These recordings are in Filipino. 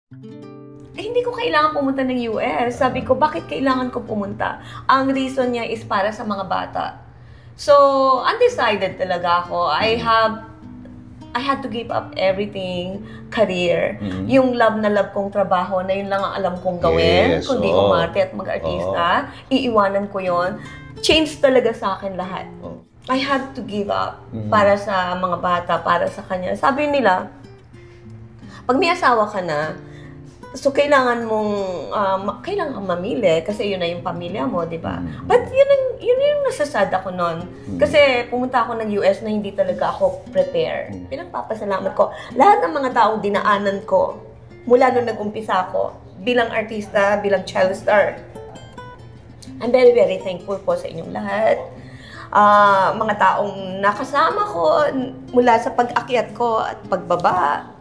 Eh, hindi ko kailangan pumunta ng US. Sabi ko, bakit kailangan ko pumunta? Ang reason niya is para sa mga bata. So, undecided talaga ako. I had to give up everything, career. Yung love na love kong trabaho na yun lang ang alam kong gawin. Kundi umarte at mag-artista. Iiwanan ko yon. Change talaga sa akin lahat. I had to give up para sa mga bata, para sa kanya. Sabi nila, pag may asawa ka na, so kailangan mong, kailangan mamili kasi yun na yung pamilya mo, di ba? But yun yung nasasad ako nun. Kasi pumunta ako ng US na hindi talaga ako prepare. Pinagpapasalamat ko. Lahat ng mga taong dinaanan ko, mula nung nag-umpisa ako, bilang artista, bilang child star, I'm very, very thankful po sa inyong lahat. Mga taong nakasama ko mula sa pag-akyat ko at pagbaba.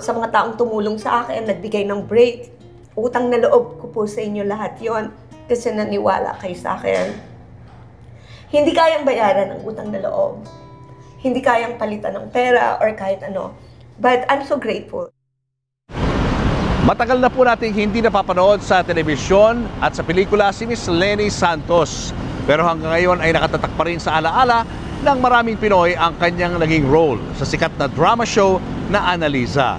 Sa mga taong tumulong sa akin, nagbigay ng break. Utang na loob ko po sa inyo lahat yon kasi naniwala kayo sa akin. Hindi kayang bayaran ang utang na loob. Hindi kayang palitan ng pera or kahit ano. But I'm so grateful. Matagal na po nating hindi napapanood sa telebisyon at sa pelikula si Miss Leni Santos. Pero hanggang ngayon ay nakatatak pa rin sa alaala ng maraming Pinoy ang kanyang naging role sa sikat na drama show na Annalisa.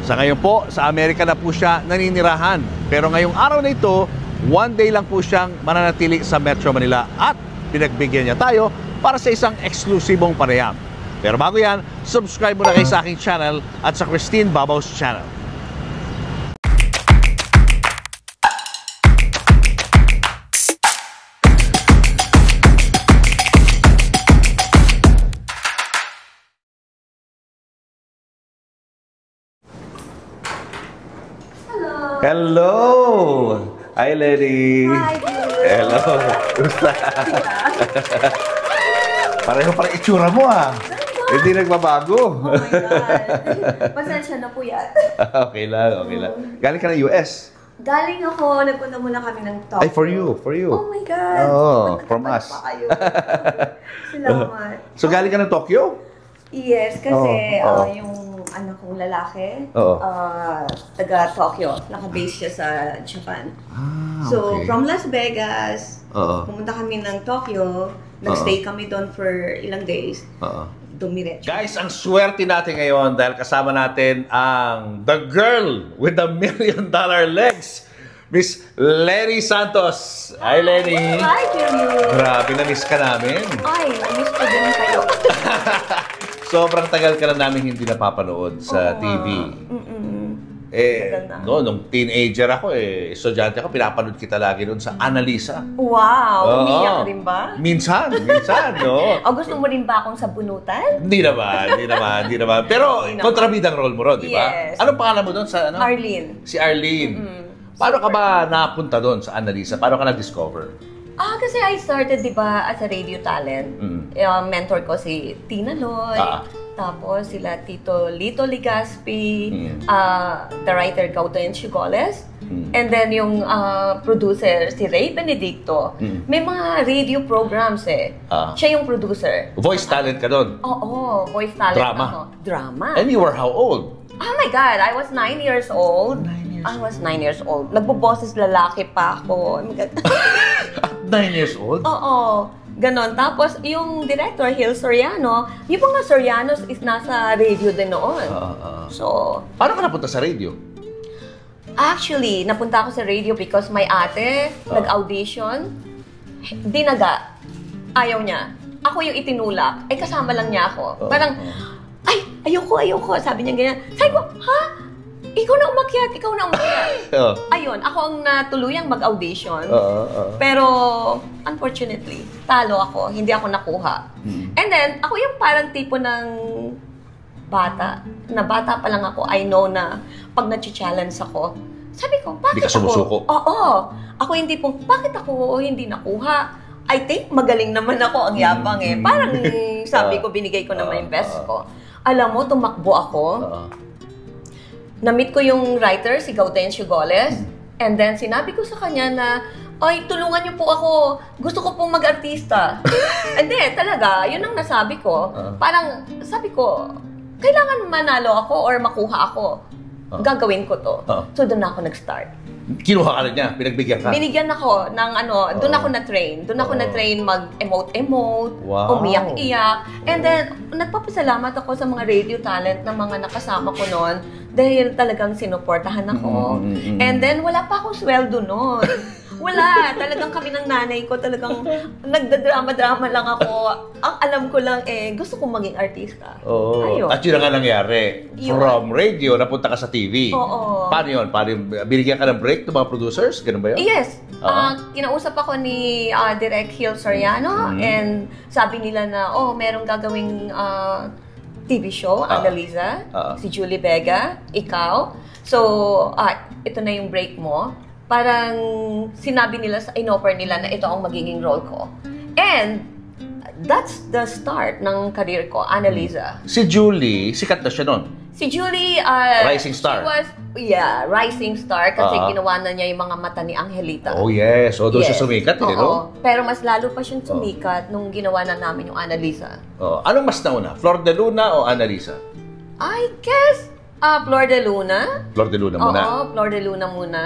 Sa ngayon po, sa Amerika na po siya naninirahan. Pero ngayong araw na ito, one day lang po siyang mananatili sa Metro Manila at pinagbigyan niya tayo para sa isang eksklusibong panayam. Pero bago yan, subscribe muna kayo sa aking channel at sa Christine Babau's channel. Hello! Hi, Leni! Hi, Julie! Hello! Gusta? Pareho pa rin itsura mo, ah. Hindi nagbabago. Oh my God! Pasensya na po yan. Okay lang, okay lang. Galing ka ng US? Galing ako, nagpunta muna kami ng Tokyo. Ay, for you, for you. Oh my God! Oh, from us. Pa kayo. Salamat. So, galing ka ng Tokyo? Yes, kasi yung anak kong lalaki, taga Tokyo, naka-base siya sa Japan. So, okay. from Las Vegas, pumunta kami ng Tokyo, nag-stay kami doon for ilang days, dumiretso. Guys, ang swerte natin ngayon dahil kasama natin ang the girl with the $1 million legs, Miss Leni Santos. Hi, Leni! Hi, Julie! Grabe, na-miss ka namin. Ay, na-miss ko din kayo. Sobrang tagal ka na namin hindi napapanood sa TV. Nung teenager ako, estudyante ako, pinapanood kita lagi doon sa Annalisa. Wow! Umiyak ka rin ba? Minsan, no? O gusto mo rin ba akong sabunutan? Hindi naman. Pero kontrabidang role mo ron, di ba? Yes. Anong pangalan mo doon sa ano? Arlene. Si Arlene. Paano ka ba napunta doon sa Annalisa? Paano ka na-discover? Kasi I started, di ba, as a radio talent. Mentor ko si Tina Loy, tapos sila Tito Lito Ligaspi, the writer Gauten Chigoles, and then yung producer si Ray Benedicto. May mga radio programs Siya yung producer. Voice talent ka doon? Oo, voice talent Drama? ako. Drama. And you were how old? Oh my God, I was 9 years old. I was 9 years old. Nagboboses lalaki pa ako. Oh my God. 9 years old? Oo. Ganon. Tapos, yung director, Hil Soriano, yung mga Sorianos is nasa radio din noon. So, paano ka napunta sa radio? Actually, napunta ako sa radio because my ate nag-audition. Dinaga. Ayaw niya. Ako yung itinulak. Kasama lang niya ako. Parang, ayoko. Sabi niya ganyan. Sabi ko, ha? Ikaw na umakyat. Ayun, ako ang natuluyang mag-audition. Pero, unfortunately, talo ako. Hindi ako nakuha. And then, ako yung parang tipo ng bata. Na bata pa lang ako, I know na pag na-challenge ako, sabi ko, bakit hindi ka sumusuko? Oo. Ako hindi pong, bakit ako hindi nakuha? I think magaling naman ako, ang yabang Parang sabi ko, binigay ko naman yung best ko. Alam mo, tumakbo ako. Na-meet ko yung writer, si Gauten Chigoles. And then, sinabi ko sa kanya na, ay, tulungan niyo po ako. Gusto ko pong mag-artista. Hindi, talaga, yun ang nasabi ko. Parang, sabi ko, kailangan manalo ako or makuha ako. gagawin ko to. So doon ako nag-start. Kinuha ka na niya, pinagbigyan ka? Binigyan ako ng doon ako na-train. Doon ako na-train mag-emote-emote, umiyak-iyak. And then, nagpapasalamat ako sa mga radio talent na mga nakasama ko noon dahil talagang sinuportahan ako. And then, wala pa akong sweldo noon. Wala. Talagang kami ng nanay ko, talagang nagdadrama-drama lang ako. Ang alam ko lang gusto kong maging artista. Ayun. At yun na nga nangyari. From radio, napunta ka sa TV. Paano yun? Binigyan ka ng break ng mga producers? Ganun ba yun? Yes. Kinausap ako ni Direk Gil Soriano and sabi nila na, merong gagawing TV show, Annalisa, si Julie Vega, ikaw. So, ito na yung break mo. Parang sinabi nila, in-offer nila na ito ang magiging role ko. And that's the start ng career ko, Annalisa. Si Julie, sikat na siya nun? Si Julie, rising star. She was, rising star kasi ginawa na niya yung mga mata ni Angelita. Oh yes, doon siya sumikat no? Pero mas lalo pa siyang sumikat nung ginawa na namin yung Annalisa. Anong mas nauna? Flor de Luna o Annalisa? I guess, Flor de Luna. Flor de Luna muna? Oo, Flor de Luna muna.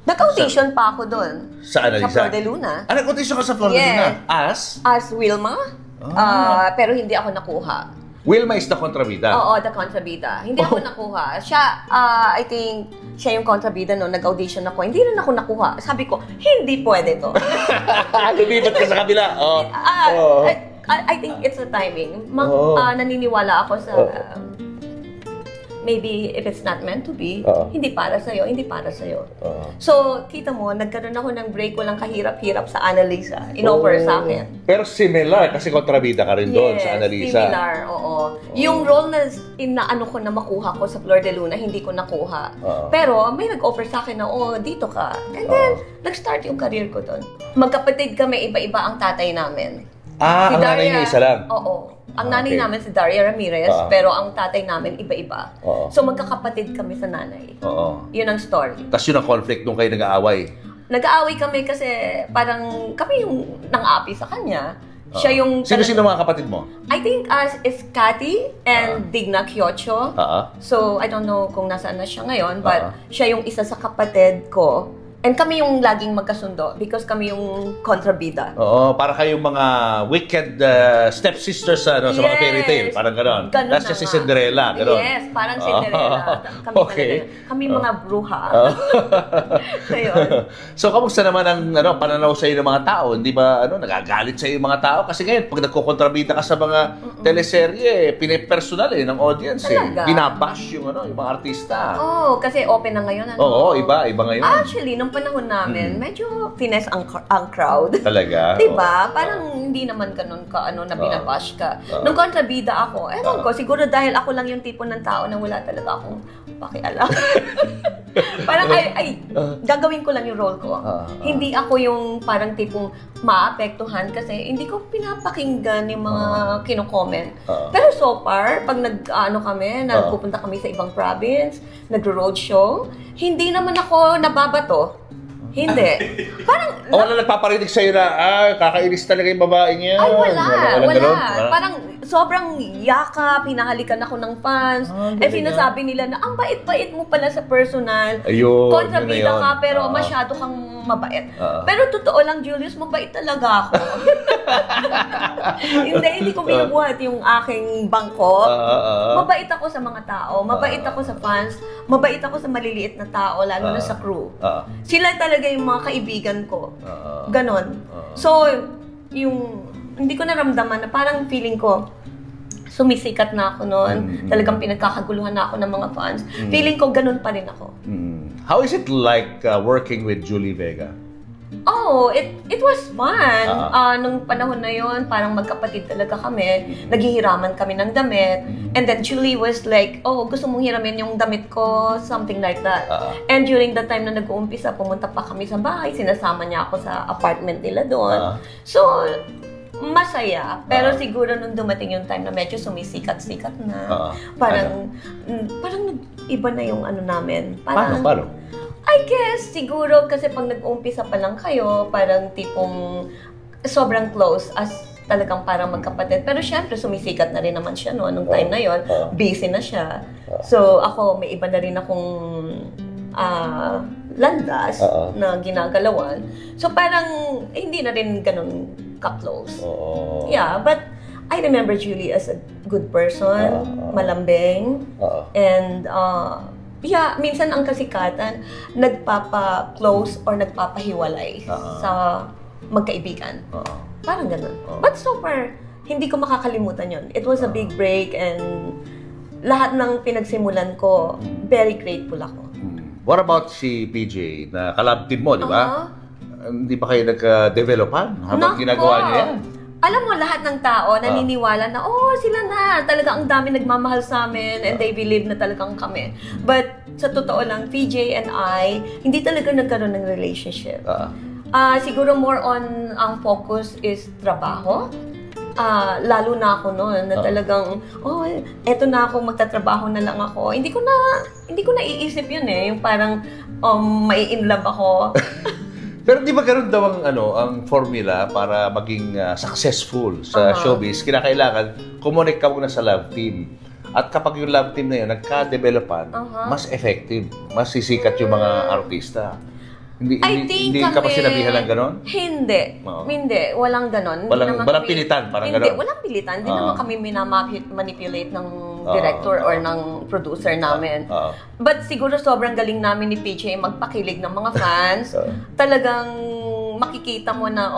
Nag-audition pa ako doon. Sa Annalisa? Sa Flor de Luna. Nag-audition ka sa Flor de Luna? As? As Wilma. Pero hindi ako nakuha. Wilma is the kontrabida? Oo, the kontrabida. Hindi ako nakuha. Siya, I think, siya yung kontrabida no, nag-audition ako. Hindi rin ako nakuha. Sabi ko, hindi pwede to. Lumipat ka sa kabila. I think it's the timing. Naniniwala ako sa... maybe if it's not meant to be, hindi para sa'yo, hindi para sa'yo. So, kita mo, nagkaroon ako ng break, walang kahirap-hirap sa Annalisa. In-offer sa akin. Pero similar, kasi kontrabida ka rin doon sa Annalisa. Similar, oo. Yung role na inaano ko na makuha ko sa Flor de Luna, hindi ko nakuha. Pero may nag-offer sa akin na, dito ka. And then, nag-start yung career ko doon. Magkapatid kami, iba-iba ang tatay namin. Ang nanay niya isa lang? Oo. Ang nanay namin si Daria Ramirez, pero ang tatay namin iba-iba. So magkakapatid kami sa nanay. Yun ang story. Tapos yun ang conflict nung kayo nag-aaway? Nag-aaway kami kasi parang kami yung nang-api sa kanya. Siya yung... Sino-sino mga kapatid mo? I think is Cathy and Digna Kiocho. So I don't know kung nasaan na siya ngayon, but siya yung isa sa kapatid ko. And kami yung laging magkasundo because kami yung kontrabida. Oo, para kayong mga wicked stepsisters sa mga fairy tale. Parang gano'n. That's just si Cinderella. Gano'n. Yes, parang Cinderella. Kami kami mga bruha. So, kamusta naman ang pananaw sa'yo ng mga tao? Hindi ba nagagalit sa'yo yung mga tao? Kasi ngayon, pag nagkukontrabida ka sa mga teleserye, pinipersonal ng audience. Binabash yung mga artista. Kasi open na ngayon. Oo, iba ngayon. Actually, nung panahon namin, medyo finesse ang crowd. Talaga? Diba? Parang hindi naman ganun ka, na binabash ka. Nung kontrabida ako, ewan ko, siguro dahil ako lang yung tipo ng tao na wala talaga akong pakialam. Parang, gagawin ko lang yung role ko. Hindi ako yung parang tipong maapektuhan kasi hindi ko pinapakinggan yung mga kino-comment. Pero so far, pag nagpupunta kami sa ibang province, nagro-roadshow, hindi naman ako nababato. Hindi. Parang... wala nagpaparinig sa'yo na, kakainis talaga yung babaeng yan. Ay, wala. Parang sobrang yakap, hinahalikan ako ng fans. Sinasabi nila na, ang bait-bait mo pala sa personal. Ayun, kontrabida ka, pero masyado kang mabait. Pero totoo lang, Julius, mabait talaga ako. Hindi ko binubuhat yung aking bangko. Mabait ako sa mga tao, mabait ako sa fans, mabait ako sa maliliit na tao, lalo na sa crew. Sila talaga yung mga kaibigan ko. Ganon. So, hindi ko naramdaman na parang feeling ko, sumisikat na ako noon. Talagang pinagkakaguluhan na ako ng mga fans. Feeling ko, ganun pa rin ako. How is it like working with Julie Vega? It was fun. Nung panahon na yon, parang magkapatid talaga kami. Naghihiraman kami ng damit. And then Julie was like, gusto mong hiramin yung damit ko? Something like that. And during the time na nag-uumpisa, pumunta pa kami sa bahay. Sinasama niya ako sa apartment nila doon. So, masaya. Pero siguro nung dumating yung time na medyo sumisikat-sikat na, parang iba na yung namin. Paano? I guess, siguro kasi pag nag-uumpisa pa lang kayo, parang tipong sobrang close as talagang parang magkapatid. Pero syempre, sumisikat na rin naman siya no, nung time na yon. Busy na siya. So ako, may iba na rin akong landas na ginagalawan. So parang hindi na rin ganun ka-close. Yeah, but I remember Julie as a good person, malambing, and yeah, minsan ang kasikatan nagpapa-close or nagpapahiwalay sa magkaibigan. Parang ganun. But so far, hindi ko makakalimutan yon. It was a big break and lahat ng pinagsimulan ko, very grateful ako. What about si PJ na kalab team mo, di ba? Hindi pa kayo nagka-developan habang ginagawa niya yan? Alam mo, lahat ng tao naniniwala na, sila na. Talaga ang dami nagmamahal sa amin and they believe na talagang kami. But sa totoo lang, PJ and I, hindi talaga nagkaroon ng relationship. Siguro more on ang focus is trabaho. Lalo na ako noon na talagang, eto na ako, magtatrabaho na lang ako. Hindi ko na iisip yun yung parang mai-in love ako. Pero di ba ganun daw ang formula para maging successful sa showbiz? Kinakailangan, kumonek ka muna sa love team. At kapag yung love team na yun, nagka-developan, mas effective, mas sisikat yung mga artista. Hindi ka pa sinabihan ng ganon? Hindi. Hindi. Walang ganon. Walang pilitan, parang ganon? Hindi. Walang pilitan. Hindi naman kami manipulate ng director or ng producer namin. But siguro sobrang galing namin ni PJ magpakilig ng mga fans. Talagang makikita mo na,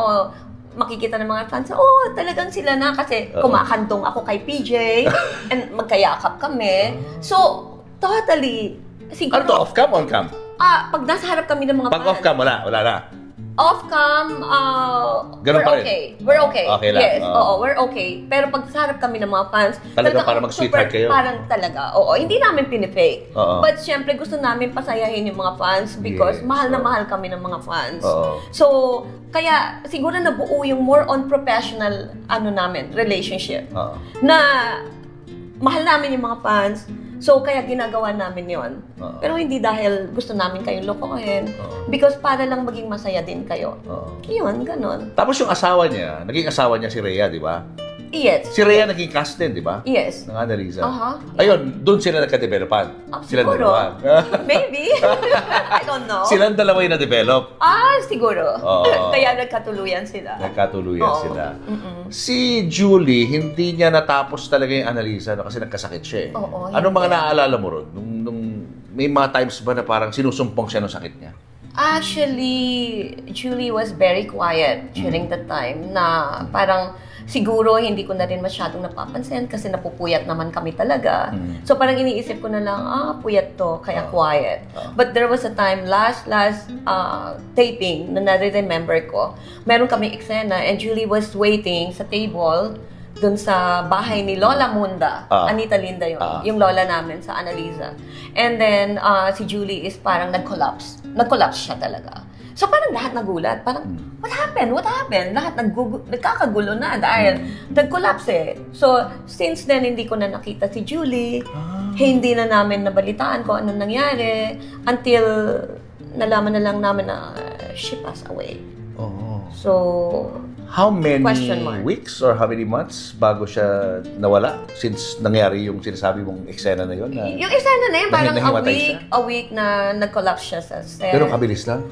makikita ng mga fans, talagang sila na kasi kumakantong ako kay PJ and magkayakap kami. So, totally, siguro... Ano to? Off-cam, on-cam? Pag nasa harap kami ng mga pag off-cam, wala na. Off-cam, ganun pa rin? Okay. We're okay. Okay lang. Yes, we're okay. Pero pag sa harap kami ng mga fans, talaga para mag-sweetheart kayo? Parang talaga, hindi namin pinifake. But syempre gusto namin pasayahin yung mga fans because mahal na mahal kami ng mga fans. So, kaya siguro nabuo yung more on professional relationship. Na mahal namin yung mga fans. So, kaya ginagawa namin yon. Pero hindi dahil gusto namin kayong lokohin. Because para lang maging masaya din kayo. Yun, ganun. Tapos yung asawa niya, naging asawa niya si Rhea, di ba? Yes. Si Rhea naging cast din, di ba? Yes. Ng Annalisa. Ayun, doon sila nagka-developan. Sila siguro. dalawa. Maybe. I don't know. Silang dalawa yung na-develop. Siguro. Kaya nagkatuluyan sila. Sila. Si Julie, hindi niya natapos talaga yung Annalisa kasi nagkasakit siya eh. Anong mga naaalala mo ron? Nung may mga times ba na parang sinusumpong siya ng sakit niya? Actually, Julie was very quiet during the time na parang siguro hindi ko na rin masyadong napapansin kasi napupuyat naman kami talaga. So parang iniisip ko na lang, puyat to, kaya quiet. But there was a time, last taping na nare-remember ko, meron kaming eksena and Julie was waiting sa table dun sa bahay ni Lola Munda. Anita Linda yun. Yung lola namin sa Annalisa. And then, si Julie is parang nag-collapse. Nag-collapse siya talaga. So parang lahat nagulat. Parang, what happened? What happened? Lahat nagkakagulo na dahil nag-collapse eh. So, since then, hindi ko na nakita si Julie. Hindi na namin nabalitaan kung ano nangyari. Until nalaman na lang namin na she passed away. So, how many weeks or how many months bago siya nawala? Since nangyari yung sinasabi mong eksena na yun? Yung eksena na yun, parang a week na nag-collapse siya sa set. Pero kabilis lang?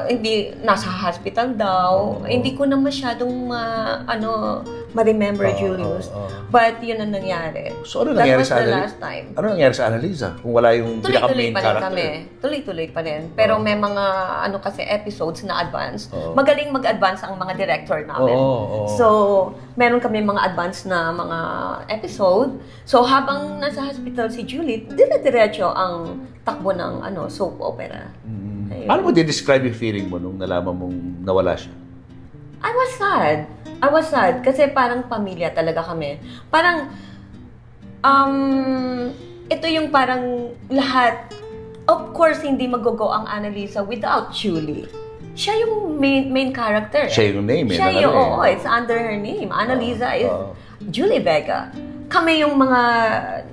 Hindi, nasa hospital daw. Hindi ko na masyadong ma-remember, Julius. But yun ang nangyari. So ano nangyari sa Annalisa? Last time. Ano nangyari sa Annalisa? Kung wala yung pinaka-main character? Tuloy-tuloy pa rin. Pero may mga kasi episodes na advance. Magaling mag-advance ang mga director namin. So, meron kami mga advance na mga episode. So, habang nasa hospital si Julie, dire-diretso ang takbo ng soap opera. Paano mo di-describe yung feeling mo nung nalaman mong nawala siya? I was sad kasi parang pamilya talaga kami. Parang, ito yung parang lahat, of course, hindi mag-go ang Annalisa without Julie. Siya yung main character. Siya yung name. Siya yung, it's under her name. Annalisa is Julie Vega. Kami yung mga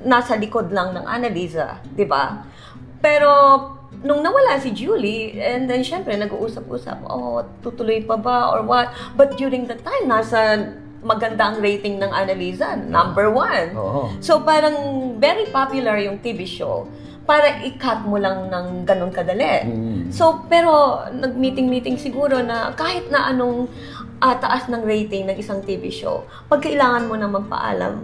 nasa likod lang ng Annalisa, di ba? Pero, nung nawala si Julie, and then syempre nag-uusap-usap, tutuloy pa ba or what? But during the time, nasa maganda ang rating ng Annalisa, number 1. So parang very popular yung TV show para i-cut mo lang ng ganun kadali. So pero nag-meeting siguro na kahit na anong taas ng rating ng isang TV show, pag kailangan mo na magpaalam,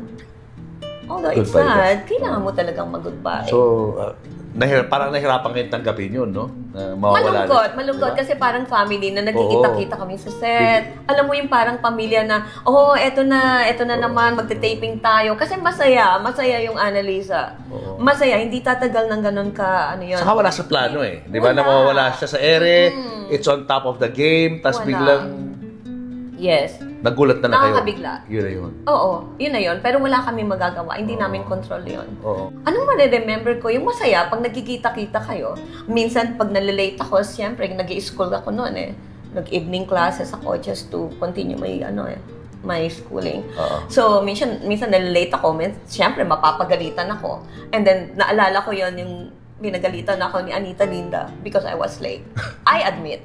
although it's sad, kailangan mo talagang mag-goodbye. So, parang nahirapan kayo tanggapin yun, no? Malungkot kasi parang family na nagkikita-kita kami sa set. Alam mo yung parang pamilya na, eto na naman, magte-taping tayo. Kasi masaya yung Annalisa. Masaya, hindi tatagal ng ganun ka, ano yun. Saka wala sa plano eh. Di ba na mawawala siya sa ere, it's on top of the game, tas biglang... Yes. Nagulat na kayo. Nakakabigla. Yun na yun. Oo, yun na yun. Pero wala kami magagawa. Hindi namin control yun. Oo. Anong ma-remember ko? Yung masaya, pag nagkikita-kita kayo. Minsan, pag nalilate ako, siyempre, nag-i-school ako noon eh. Nag-evening classes ako just to continue my schooling. So, minsan nalilate ako. Siyempre, mapapagalitan ako. And then, naalala ko yun, yung binagalitan ako ni Anita Linda because I was late. I admit.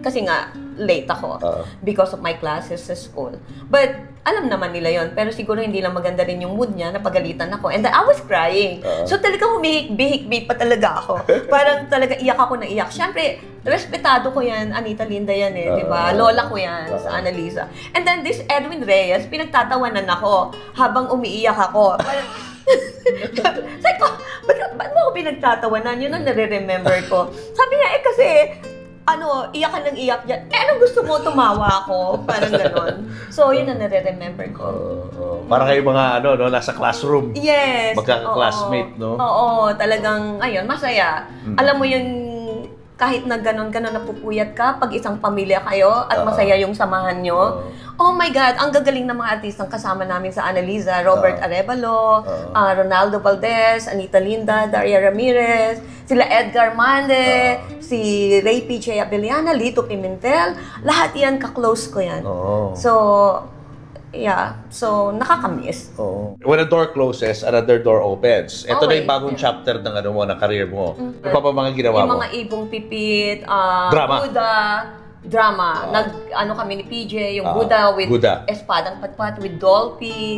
Kasi nga, late ako because of my classes sa school. But, alam naman nila yon. Pero siguro hindi lang maganda rin yung mood niya na pagalitan ako. And then, I was crying. So, talagang humihik-bihik pa talaga ako. Parang talaga iyak ako na iyak. Siyempre, respetado ko yan. Anita Linda yan eh. Diba? Lola ko yan sa Annalisa. And then, this Edwin Reyes, pinagtatawanan ako habang umiiyak ako. Parang, sabi ko, ba't mo ako pinagtatawanan? Yun ang nare-remember ko. Sabi niya, kasi, iyak ka ng iyak dyan. Anong gusto mo? Tumawa ako. Parang ganon. So, yun ang nare-remember ko. Parang kayo mga, nasa classroom. Yes. Magkaka-classmate, no? Oo, talagang, masaya. Alam mo yung kahit na ganon napupuyat ka pag isang pamilya kayo at masaya yung samahan nyo. Oh my God, ang gagaling ng mga artistang kasama namin sa Annalisa. Robert Arevalo, Ronaldo Valdez, Anita Linda, Daria Ramirez, sila Edgar Mande, si Ray P.J. Abeliana, Lito Pimentel. Lahat yan, ka-close ko yan. So, yeah. So, nakakamiss. When a door closes, another door opens. Ito na yung bagong chapter ng ng career mo. Ano pa mga ginawa mo? Yung mga Ibong Pipit, drama. Drama. Kami ni PJ, yung Buddha with Espadang Patpat, with Dolphy,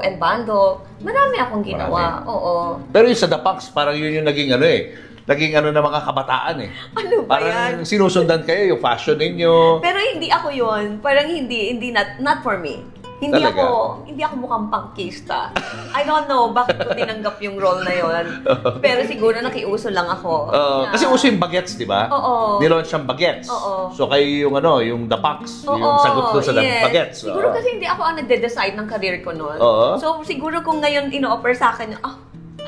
and Bando. Marami akong ginawa. Oo. Pero yung sa The Punks, parang yun yung naging naging ng mga kabataan eh. Ano ba parang yan? Sinusundan kayo, yung fashion ninyo. Pero hindi ako yun. Parang not for me. Hindi ako mukhang pangkista. I don't know bakit ko tinanggap yung role na yon. Pero siguro nakiuso lang ako. Kasi uso yung bagets, di ba? Nilaunch siyang bagets. So kayo yung The Punks, yung sagot ko sa bagets. Siguro kasi hindi ako ang nagde-decide ng career ko noon. So siguro kung ngayon ino-offer sa akin,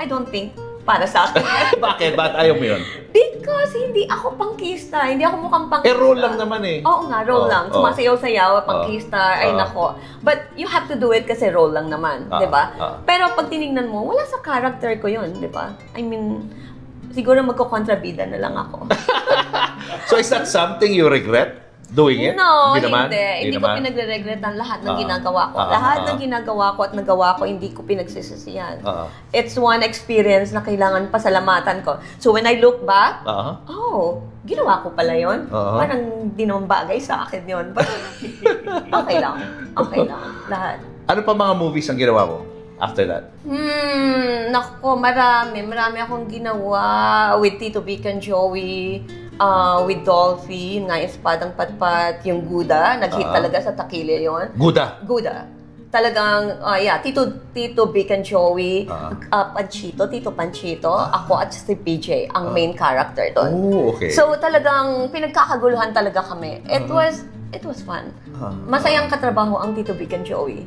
I don't think para sa akin. Bakit? Bakit ayaw mo yun? Because hindi ako pangkista. Hindi ako mukhang pangkista. Role lang naman eh. Oo nga, role lang. Sumasayaw-sayaw, pangkista, ay nako. But you have to do it kasi role lang naman, di ba? Pero pag tinignan mo, wala sa character ko yun, di ba? I mean, siguro magko-kontrabida na lang ako. So is that something you regret? Doing it? No, hindi ko pinagre-regretan lahat ng ginagawa ko. Lahat ng ginagawa ko at nagawa ko, hindi ko pinagsisisihan. It's one experience na kailangan pasalamatan ko. So when I look back, ginawa ko pala yun. Parang di naman bagay sa akin yun. But okay lang. Lahat. Ano pa mga movies ang ginawa mo after that? Nako, marami akong ginawa with Tito Vic and Joey. With Dolphy, nga Espadang Patpat, yung Guda, nag-hit talaga sa Takilya yon. Guda? Talagang, Tito Vic and Joey, Tito Panchito, ako at si PJ, ang main character doon. Okay. So talagang pinagkakaguluhan talaga kami. It was fun. Masayang katrabaho ang Tito Vic and Joey.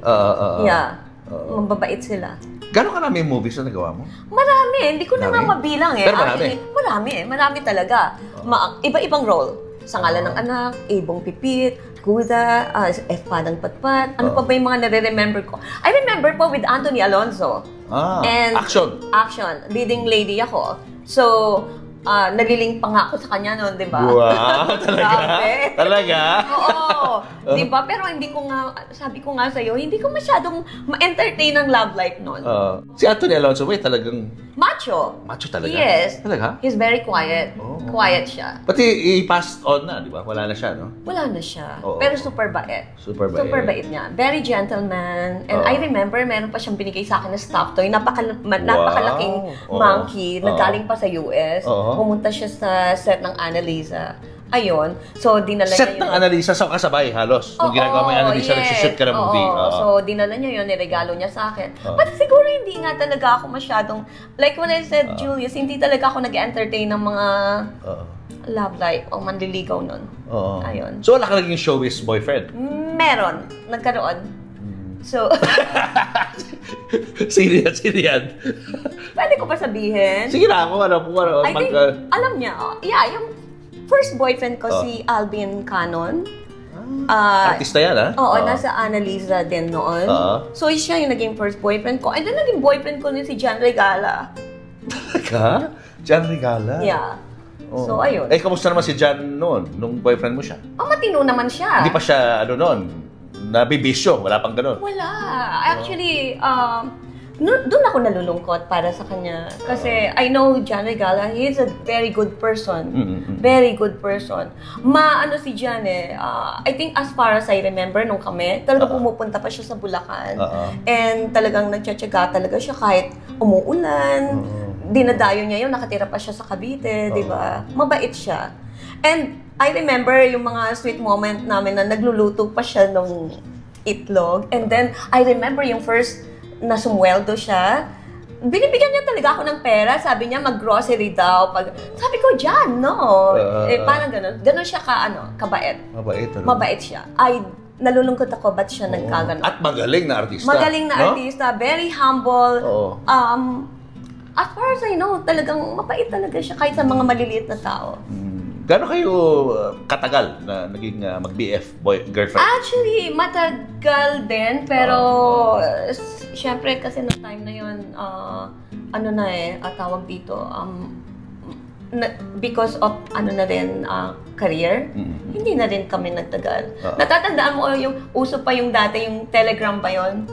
Mababait sila. Gano'ng karami movies na nagawa mo? Marami. Hindi ko na nga mabilang eh. Pero marami? Marami talaga. Iba-ibang role. Sa Ngalan ng Anak, Ibong Pipit, Guda, Espadang Patpat. Ano pa ba yung mga nare-remember ko? I remember po with Anthony Alonzo. And action. Leading lady ako. So, naliling pa nga ako sa kanya noon, di ba? Wow, talaga? Talaga? Oo. Di ba? Pero hindi ko nga, sabi ko nga sa'yo, hindi ko masyadong ma-entertain ang love life noon. Si Anthony Alonso, talagang... Macho. Macho talaga? Yes. Talaga? He's very quiet. Quiet siya. Pati i-passed on na, di ba? Wala na siya, no? Wala na siya. Oo. Pero super bait. Super bait. Super bait niya. Very gentleman. And I remember, meron pa siyang binigay sa akin na stuffed toy. Napakalaking monkey na galing pa sa US. Pumunta siya sa set ng Annalisa. Ayun. So, dinala set niya yun. ng Annalisa sa kasabay, halos. Kung ginagawa mo yung Annalisa, nagsushoot ka ng movie. So, dinala niya yun, niregalo niya sa akin. But siguro hindi nga talaga ako masyadong, like when I said, Julius, hindi talaga ako nag-entertain ng mga love life o manliligaw nun. Ayun. So, wala ka naging showbiz boyfriend? Meron. Nagkaroon. So, Sino yan? pwede ko pa sabihin? Sige na ako, I think, alam niya, yung first boyfriend ko si Alvin Cannon. Artista yan, ha? Oo, nasa Annalisa din noon. So, siya yung naging first boyfriend ko. And then, naging boyfriend ko si John Regala. Talaga? John Regala? Yeah. So, ayun. Kamusta naman si John noon, nung boyfriend mo siya? Matino naman siya. Hindi pa siya, noon, nabibisyo, wala pang ganun. Wala. Actually, doon ako nalulungkot para sa kanya. Kasi I know John Regala, he is a very good person. Very good person. Maano si John I think as far as I remember nung kami, talaga pumupunta pa siya sa Bulacan. And talagang nagtsatsaga talaga siya kahit umuulan. Dinadayo niya yun, nakatira pa siya sa Cavite, di ba? Mabait siya. And I remember yung mga sweet moment namin na nagluluto pa siya ng itlog. And then, I remember yung first na sumweldo siya, binibigyan niya talaga ako ng pera. Sabi niya, mag-grocery daw. Sabi ko, Jan, no. Parang ganun. Ganun siya kabait. Mabait siya. Nalulungkot ako, ba't siya nagkaganon? At magaling na artista. Magaling na artista. Very humble. As far as I know, talagang mabait talaga siya kahit sa mga maliliit na tao. Gano'n kayo katagal na naging mag-BF, girlfriend? Actually, matagal din, pero syempre kasi no time na yun, tawag dito, because of career, hindi na rin kami nagtagal. Natatandaan mo yung uso pa yung dati, yung Telegram ba yun?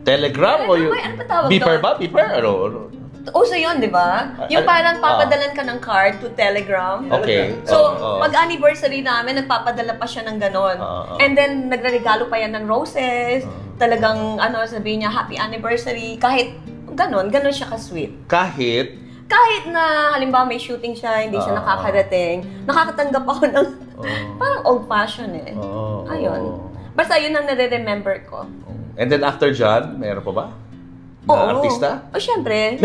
Telegram o yung... Ano ba tawag Beeper doon? ba? Beeper? Ano? Uso yun, di ba? Yung parang papadalan ka ng card to Telegram. Okay. So, pag-anniversary namin, nagpapadala pa siya ng ganon. And then, nagre-regalo pa yan ng roses. Talagang, sabihin niya, happy anniversary. Kahit ganon siya ka-sweet. Kahit na, halimbawa may shooting siya, hindi siya nakakarating, nakakatanggap ako ng parang old-fashioned Ayun. Basta yun ang nare-remember ko. And then after John, meron pa ba? Na artista? Siyempre.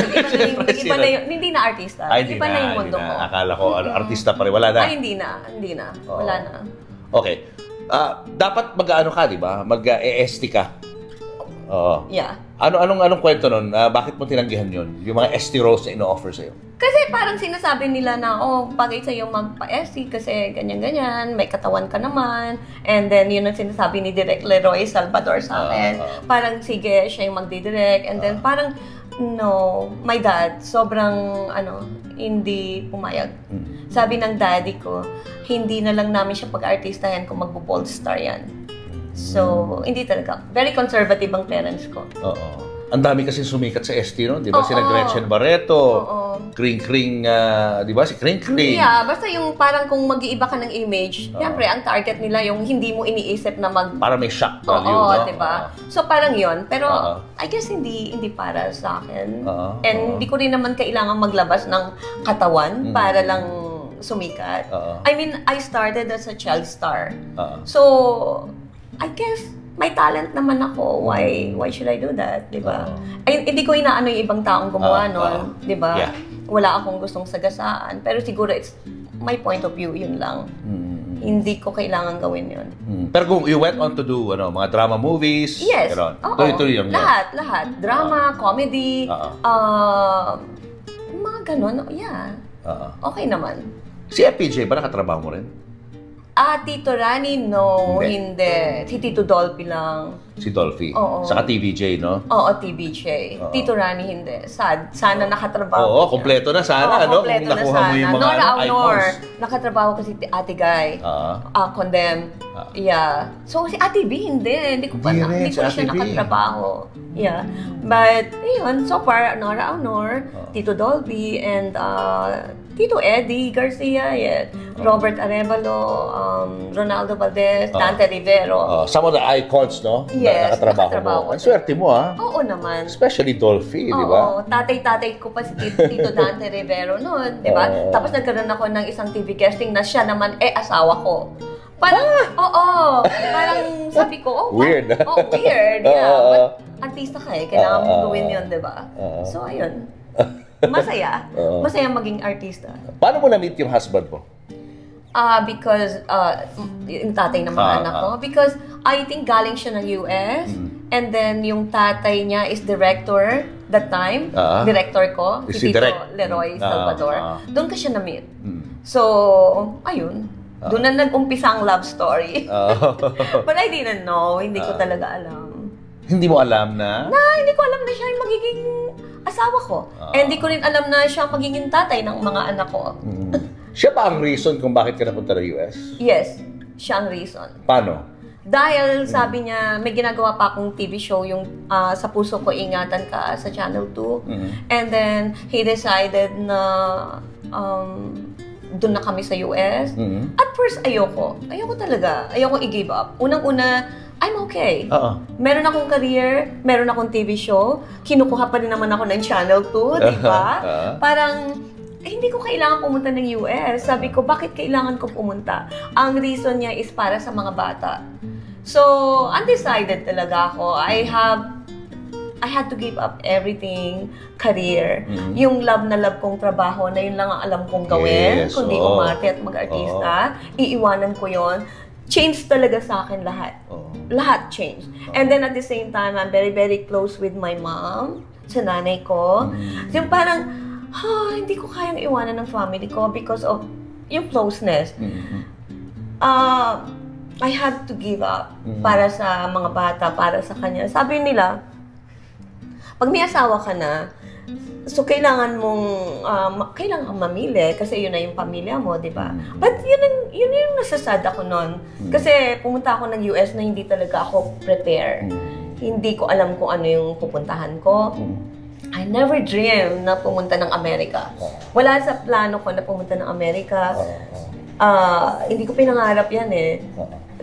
Hindi na artista. Iba na yung mundo ko. Akala ko, artista pa rin. Wala na? Hindi na. Wala na. Okay. Dapat mag-ano ka, di ba? Mag-EST ka. Yeah. Anong kwento nun? Bakit mo tinanggihan yun? Yung mga ST roles na ino-offer sa'yo? Kasi parang sinasabi nila na, bagay sa'yo magpa-ST kasi ganyan-ganyan, may katawan ka naman. And then, yun ang sinasabi ni Direk Leroy Salvador sa akin. Parang, sige, siya yung magdidirect. And then, parang, no, my dad, sobrang, hindi pumayag. Sabi ng daddy ko, hindi na lang namin siya pag-artistahan kung magbo-bold star yan. So, hindi talaga. Very conservative ang parents ko. Ang dami kasi sumikat sa ST, no? Di ba? Sina Gretchen Barreto, Kring-Kring, di ba? Si Kring-Kring. Yeah, basta yung parang kung mag-iiba ka ng image, siyempre, ang target nila yung hindi mo iniisip na para may shock value, no? di ba? So, parang yon. Pero, I guess hindi para sa akin. And hindi ko rin naman kailangan maglabas ng katawan para lang sumikat. I mean, I started as a child star. So, I guess, may talent naman ako. Why should I do that? Diba? Ay, hindi ko inaano yung ibang taong gumawa nun. Diba? Yeah. Wala akong gustong sagasaan. Pero siguro, it's my point of view, yun lang. Hindi ko kailangan gawin yun. Pero kung you went on to do mga drama movies, yes. Tuloy-tuloy yun. Lahat. Drama, comedy, mga ganun. Yeah. Okay naman. Si FPJ, ba nakatrabaho mo rin? Tito Rani, no, hindi. Si Tito Dolphy lang. Si Dolphy. Oo. Saka TVJ, no? Oo, TVJ. Tito Rani hindi. Sad. Sana nakatrabaho Oo, kompleto na sana, no? Kompleto Kung na nakuha sana. mo yung mga Nora Aunor. icons. Nakatrabaho ko si Ate Guy. Condemn. Yeah. So, si Ate B, hindi ko pa Hindi rin, hindi ko si siya Ate B. nakatrabaho. Yeah. But, ayun, so far, Nora Aunor, Tito Dolby, and Tito Eddie Garcia, Robert Arevalo, Ronaldo Valdez, Dante Rivero. Some of the icons, no? Yes, nakatrabaho mo. Ang swerte mo, ha? Oo naman. Especially Dolphy, di ba? Oo, tatay-tatay ko pa si Tito Dante Rivero noon, di ba? Tapos nagkaroon ako ng isang TV guesting na siya naman, asawa ko. Parang, parang sabi ko, weird. Weird, yeah. But artista ka kailangan mong gawin yun, di ba? So, ayun. Masaya. Masaya maging artista. Paano mo na-meet yung husband mo? Because, yung tatay ng mga anak ko. Because, I think galing siya ng US. And then, yung tatay niya is director that time. Director ko. Si Tito Leroy Salvador. Doon ka siya na-meet. So, ayun. Doon na nag-umpisa ang love story. But I didn't know. Hindi ko talaga alam. Hindi mo alam na? Hindi ko alam na siya yung magiging asawa ko. And hindi ko rin alam na siya magiging tatay ng mga anak ko. Siya ba ang reason kung bakit ka napunta ng US? Yes, siya ang reason. Paano? Dahil sabi niya, may ginagawa pa akong TV show, yung Sa Puso Ko Ingatan Ka sa Channel 2. And then, he decided na doon na kami sa US. At first, ayoko. Ayoko talaga. Ayoko i-give up. Unang-una, I'm okay. Meron akong career, meron akong TV show, kinukuha pa rin naman ako ng Channel 2, di ba? Parang, hindi ko kailangan pumunta ng US. Sabi ko, bakit kailangan ko pumunta? Ang reason niya is para sa mga bata. So, undecided talaga ako. I had to give up everything, career. Yung love na love kong trabaho na yun lang ang alam kong gawin, kundi umarte at mag-artista. Iiwanan ko yon. Change talaga sa akin lahat. Lahat change. And then at the same time, I'm very, very close with my mom, sa nanay ko. Yung parang, hindi ko kayang iwanan ng family ko because of yung closeness. I had to give up para sa mga bata, para sa kanya. Sabi nila, pag may asawa ka na, so kailangan mong, kailangan kang mamili kasi yun na yung pamilya mo, di ba? But yun yung nasasad ako nun. Kasi pumunta ako ng US na hindi talaga ako prepare. Hindi ko alam kung ano yung pupuntahan ko. I never dreamed na pumunta ng Amerika. Wala sa plano ko na pumunta ng Amerika. Hindi ko pinangarap yan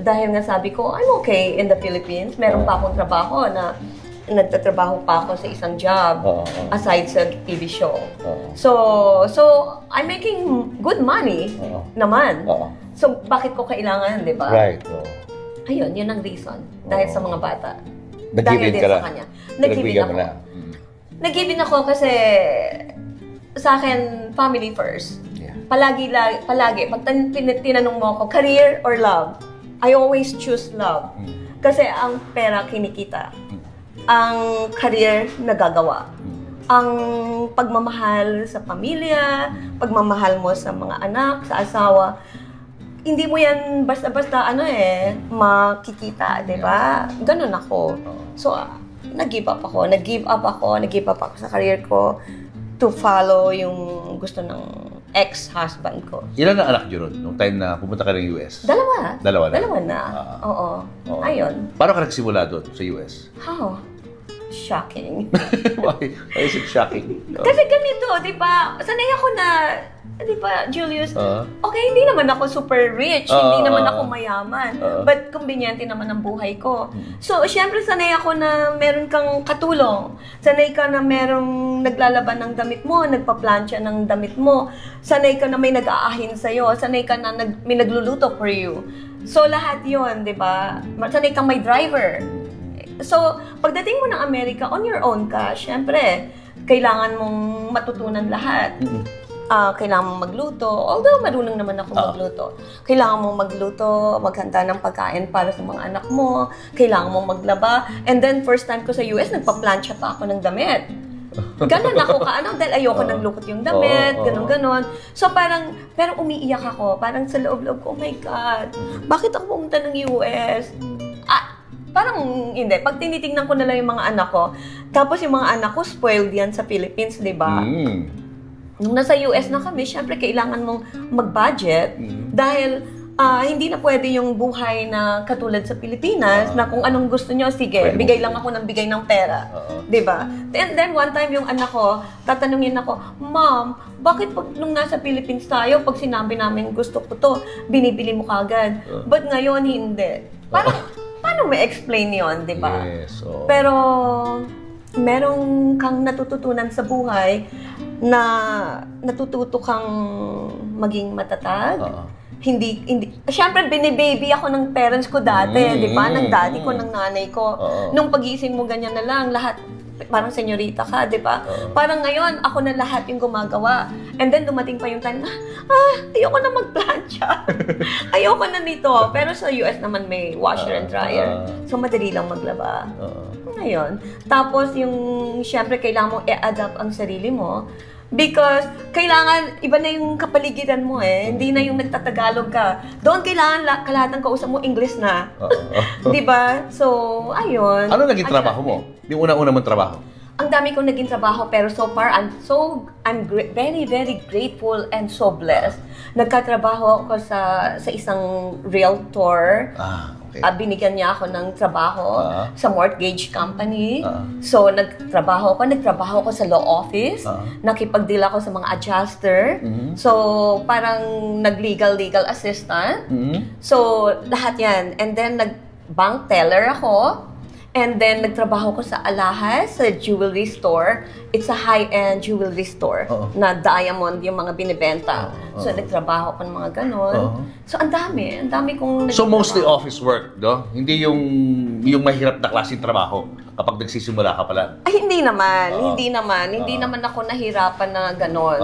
Dahil nga sabi ko, I'm okay in the Philippines. Meron pa akong trabaho na nagtatrabaho pa ako sa isang job aside sa TV show. So I'm making good money naman. So bakit ko kailangan, di ba? Right. Ayun, yun ang reason. Dahil sa mga bata. Nag-give in ka sa kanya. Nag-give in ako. Nag-give in ako kasi sa akin, family first. Palagi, pag tinanong mo ako, career or love? I always choose love. Kasi ang pera kinikita. Ang career nagagawa. Ang pagmamahal sa pamilya, pagmamahal mo sa mga anak, sa asawa, hindi mo yan basta-basta makikita, di ba? Ganun ako. So, nag-give up ako sa career ko to follow yung gusto ng ex-husband ko. Ilan ang anak nyo ron nung time na pumunta ka ng US? Dalawa. Dalawa na. Oo. Ayun. Paano ka nagsimula doon sa US? How? Shocking. Why is it shocking? Kasi ganito, di ba? Sanay ako na, di ba, Julius? Okay, hindi naman ako super rich. Hindi naman ako mayaman. But kumbinyente naman ang buhay ko. So, syempre, sanay ako na meron kang katulong. Sanay ka na merong naglalaban ng damit mo, nagpa-plancha ng damit mo. Sanay ka na may nag-aahin sa'yo. Sanay ka na may nagluluto for you. So, lahat yon, di ba? Sanay kang may driver. So, pagdating mo ng Amerika, on your own ka, syempre, kailangan mong matutunan lahat. Kailangan mong magluto. Although, marunong naman ako magluto. Kailangan mong magluto, maghanda ng pagkain para sa mga anak mo. Kailangan mong maglaba. And then, first time ko sa US, nagpa-plancha pa ako ng damit. Ganon ako dahil ayoko nang lukot yung damit, ganon. So parang umiiyak ako. Parang sa loob-loob ko, oh my God, bakit ako pumunta ng US? Parang hindi. Pag tinitingnan ko na lang yung mga anak ko, tapos yung mga anak ko, spoiled yan sa Philippines, di ba? Nung nasa US na kami, syempre kailangan mong mag-budget dahil hindi na pwede yung buhay na katulad sa Pilipinas na kung anong gusto nyo, sige, bigay lang ako ng bigay ng pera. Diba? And then one time yung anak ko, tatanungin ako, Mom, bakit pag nung nasa Philippines tayo, pag sinabi namin gusto ko to, binibili mo kagad? But ngayon, hindi. Parang, paano may explain yon, diba? Yes. Pero, merong kang natututunan sa buhay na natututo kang maging matatag. Hindi, syempre binibaby ako ng parents ko dati, di ba? Ng daddy ko, ng nanay ko. Nung pag-iisip mo ganyan na lang, lahat, parang senyorita ka, di ba? Parang ngayon, ako na lahat yung gumagawa. And then dumating pa yung time na, ayoko na mag-plancha. Ayoko na nito. Pero sa US naman may washer and dryer. So madali lang maglaba. Ngayon, tapos yung, syempre, kailangan mong i-adapt ang sarili mo. Because kailangan, iba na yung kapaligiran mo eh. Hindi na yung nagtatagalog ka. Doon kailangan lahat ng kausap mo, English na. Diba? So, ayun. Ano naging trabaho mo? Yung unang-una mong trabaho? Ang dami kong naging trabaho, pero so far, I'm very, very grateful and so blessed. Nagkatrabaho ako sa isang realtor. Okay. Binigyan niya ako ng trabaho sa mortgage company. So, nagtrabaho ako sa law office. Nakipag-deal ako sa mga adjuster. So, parang nag-legal assistant. So, lahat yan. And then, nag-bank teller ako. And then, nagtrabaho ko sa Alahas, sa jewelry store. It's a high-end jewelry store na diamond yung mga binibenta. So, nagtrabaho ko ng mga ganon. So, ang dami kong So, mostly office work, no? Hindi yung mahirap na klaseng trabaho kapag nagsisimula ka pala? Ay, hindi naman ako nahirapan na ganon.